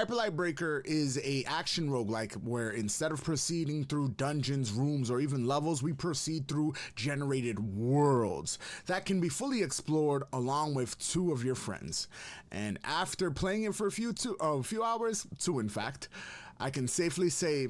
Hyper Light Breaker is a action roguelike where instead of proceeding through dungeons, rooms, or even levels, we proceed through generated worlds that can be fully explored along with two of your friends. And after playing it for a few hours, two in fact, I can safely say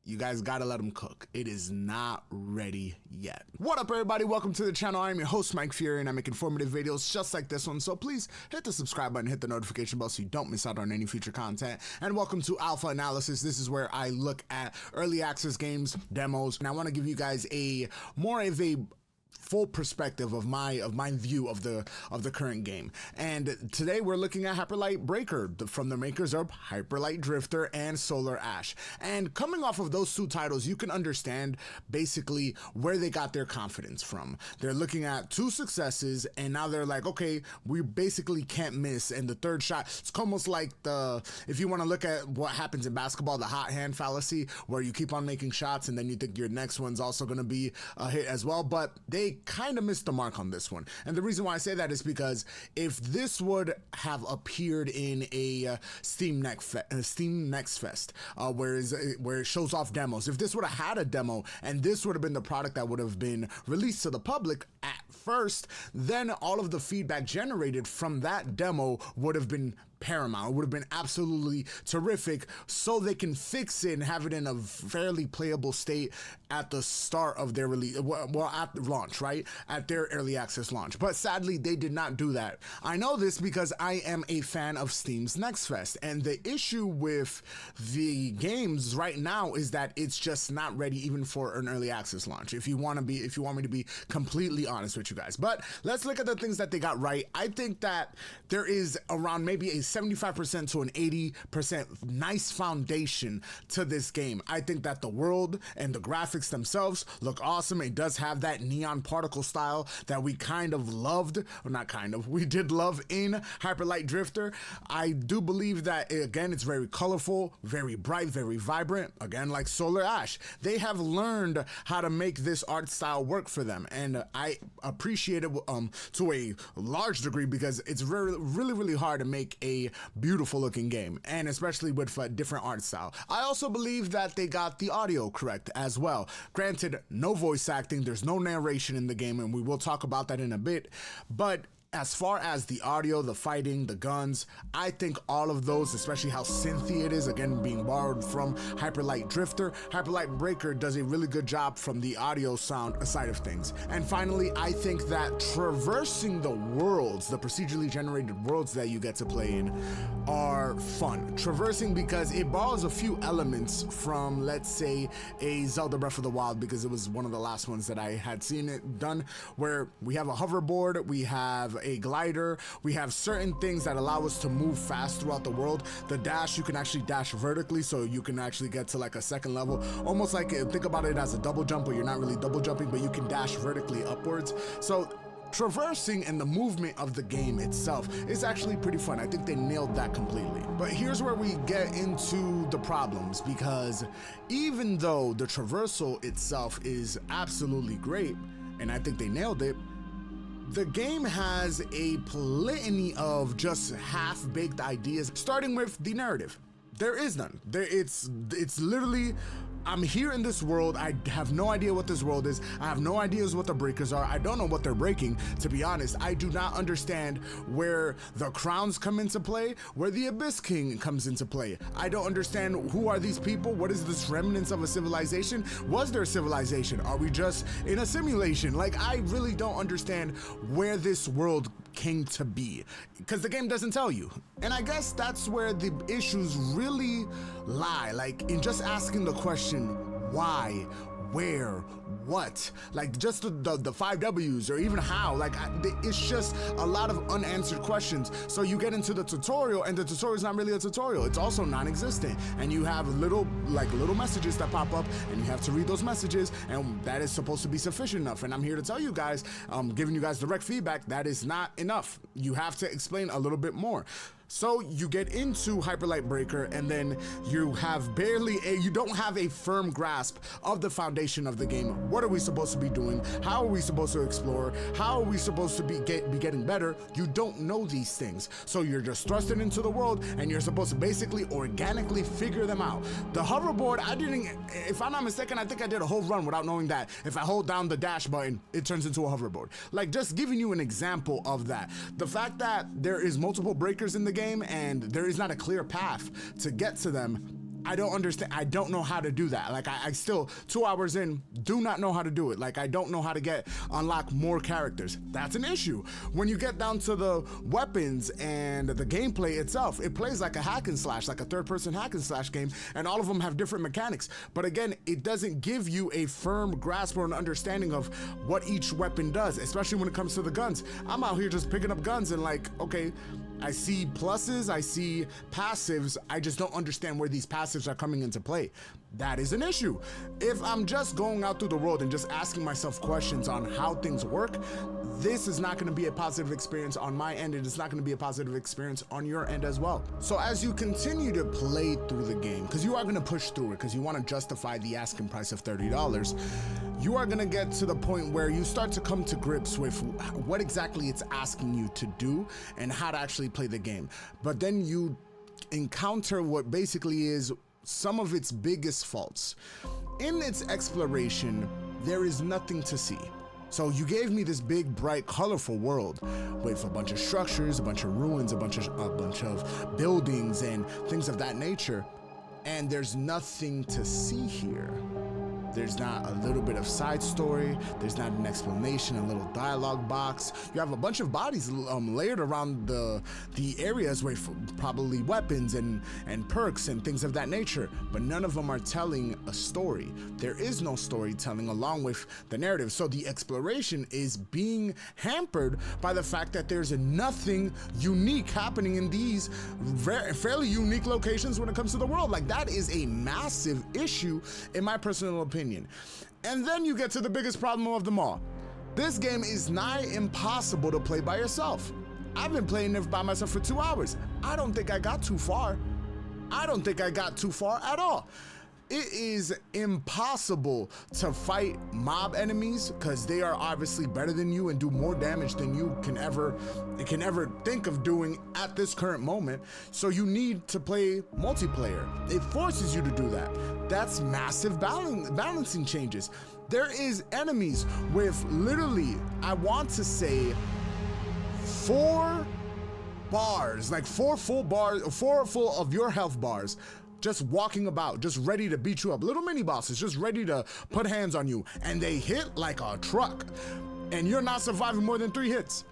you guys gotta let them cook. It is not ready yet. What up, everybody? Welcome to the channel. I'm your host, Mike Fury, and I make informative videos just like this one. So please hit the subscribe button, hit the notification bell so you don't miss out on any future content. And welcome to Alpha Analysis. This is where I look at early access games, demos, and I want to give you guys a more of a full perspective of my view of the current game. And today we're looking at Hyper Light Breaker from the makers of Hyper Light Drifter and Solar Ash. And coming off of those two titles, you can understand basically where they got their confidence from. They're looking at two successes and now they're like, okay, we basically can't miss. And the third shot, it's almost like if you want to look at what happens in basketball, the hot hand fallacy, where you keep on making shots and then you think your next one's also going to be a hit as well. But they kind of missed the mark on this one. And the reason why I say that is because if this would have appeared in a Steam Next Fest, where it shows off demos, if this would have had a demo and this would have been the product that would have been released to the public at first, then all of the feedback generated from that demo would have been paramount. It would have been absolutely terrific, so they can fix it and have it in a fairly playable state at the start of their release, well, at launch, right? At their early access launch. But sadly, they did not do that. I know this because I am a fan of Steam's Next Fest, and the issue with the games right now is that it's just not ready even for an early access launch. If you want me to be completely honest with you guys. But let's look at the things that they got right. I think that there is around maybe a 75% to an 80% nice foundation to this game. I think that the world and the graphics themselves look awesome. It does have that neon particle style that we kind of loved, or not kind of, we did love in Hyper Light Drifter. I do believe that, again, it's very colorful, very bright, very vibrant, again, like Solar Ash. They have learned how to make this art style work for them, and I appreciate it to a large degree because it's really hard to make a beautiful looking game, and especially with different art style. I also believe that they got the audio correct as well. Granted, no voice acting, there's no narration in the game, and we will talk about that in a bit, but as far as the audio, the fighting, the guns, I think all of those, especially how synthy it is, again, being borrowed from Hyper Light Drifter, Hyper Light Breaker does a really good job from the audio sound side of things. And finally, I think that traversing the worlds, the procedurally generated worlds that you get to play in, are fun. Traversing because it borrows a few elements from, let's say, a Zelda Breath of the Wild, because it was one of the last ones that I had seen it done, where we have a hoverboard, we have a glider, we have certain things that allow us to move fast throughout the world. The dash, you can actually dash vertically, so you can actually get to like a second level, almost like, think about it as a double jump, but you're not really double jumping, but you can dash vertically upwards. So traversing and the movement of the game itself is actually pretty fun. I think they nailed that completely. But here's where we get into the problems, because even though the traversal itself is absolutely great, and I think they nailed it, the game has a litany of just half-baked ideas, starting with the narrative. There is none. It's literally, I'm here in this world. I have no idea what this world is. I have no ideas what the breakers are. I don't know what they're breaking, to be honest. I do not understand where the crowns come into play, where the Abyss King comes into play. I don't understand who are these people. What is this remnants of a civilization? Was there a civilization? Are we just in a simulation? Like, I really don't understand where this world came to be, because the game doesn't tell you. And I guess that's where the issues really lie, like in just asking the question, why, where, what, like just the 5 W's, or even how, like it's just a lot of unanswered questions. So you get into the tutorial, and the tutorial is not really a tutorial, it's also non-existent, and you have little messages that pop up, and you have to read those messages, and that is supposed to be sufficient enough. And I'm here to tell you guys, giving you guys direct feedback, that is not enough. You have to explain a little bit more. So you get into Hyperlight Breaker, and then you don't have a firm grasp of the foundation of the game. What are we supposed to be doing? How are we supposed to explore? How are we supposed to be getting better? You don't know these things. So you're just thrusted into the world, and you're supposed to basically organically figure them out. The hoverboard, if I'm not mistaken, I think I did a whole run without knowing that if I hold down the dash button, it turns into a hoverboard. Like, just giving you an example of that. The fact that there is multiple breakers in the game and there is not a clear path to get to them, I don't understand. I don't know how to do that. Like, I still, 2 hours in, do not know how to do it. Like, I don't know how to unlock more characters. That's an issue. When you get down to the weapons and the gameplay itself, it plays like a hack and slash, like a third-person hack and slash game, and all of them have different mechanics. But again, it doesn't give you a firm grasp or an understanding of what each weapon does, especially when it comes to the guns. I'm out here just picking up guns and like, okay, I see pluses, I see passives, I just don't understand where these passives are coming into play. That is an issue. If I'm just going out through the world and just asking myself questions on how things work, this is not going to be a positive experience on my end, and it's not going to be a positive experience on your end as well. So as you continue to play through the game, because you are going to push through it, because you want to justify the asking price of $30, you are going to get to the point where you start to come to grips with what exactly it's asking you to do and how to actually play the game. But then you encounter what basically is some of its biggest faults. In its exploration, there is nothing to see. So you gave me this big, bright, colorful world with a bunch of structures, a bunch of ruins, a bunch of buildings and things of that nature, and there's nothing to see here. There's not a little bit of side story. There's not an explanation, a little dialogue box. You have a bunch of bodies layered around the areas with probably weapons and perks and things of that nature, but none of them are telling a story. There is no storytelling along with the narrative. So the exploration is being hampered by the fact that there's nothing unique happening in these fairly unique locations when it comes to the world. Like, that is a massive issue in my personal opinion. And then you get to the biggest problem of them all. This game is nigh impossible to play by yourself. I've been playing it by myself for 2 hours. I don't think I got too far. I don't think I got too far at all. It is impossible to fight mob enemies because they are obviously better than you and do more damage than you can ever think of doing at this current moment. So you need to play multiplayer. It forces you to do that. That's massive balancing changes. There is enemies with literally, I want to say, 4 bars, like 4 full bars, 4 full of your health bars, just walking about, just ready to beat you up. Little mini bosses, just ready to put hands on you, and they hit like a truck, and you're not surviving more than 3 hits.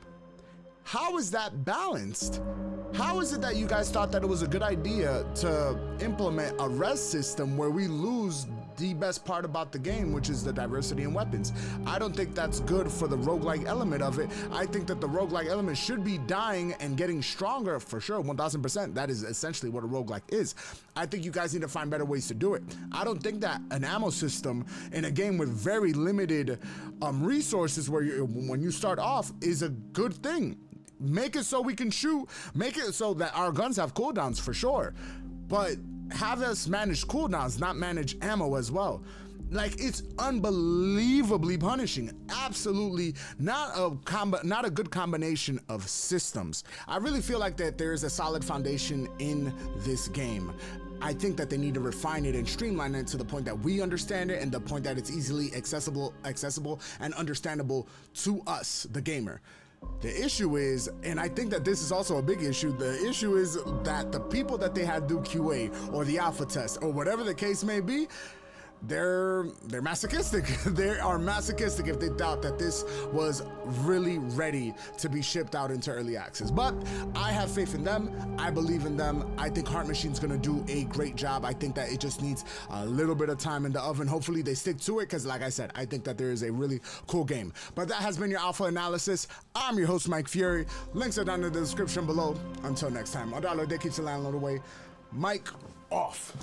How is that balanced? How is it that you guys thought that it was a good idea to implement a res system where we lose the best part about the game, which is the diversity in weapons? I don't think that's good for the roguelike element of it. I think that the roguelike element should be dying and getting stronger for sure, 1000%. That is essentially what a roguelike is. I think you guys need to find better ways to do it. I don't think that an ammo system in a game with very limited resources where when you start off is a good thing. Make it so we can shoot, make it so that our guns have cooldowns for sure, but have us manage cooldowns, not manage ammo as well. Like, it's unbelievably punishing. Absolutely not a good combination of systems. I really feel like that there is a solid foundation in this game. I think that they need to refine it and streamline it to the point that we understand it and the point that it's easily accessible and understandable to us, the gamer. The issue is, and I think that this is also a big issue, the issue is that the people that they had do QA or the alpha test or whatever the case may be, they're masochistic. They are masochistic if they doubt that this was really ready to be shipped out into early access. But I have faith in them. I believe in them. I think Heart Machine's gonna do a great job. I think that it just needs a little bit of time in the oven. Hopefully they stick to it, because like I said, I think that there is a really cool game. But that has been your alpha analysis. I'm your host, Mike Fury. Links are down in the description below. Until next time, $1 day keeps the landlord away. Mike off.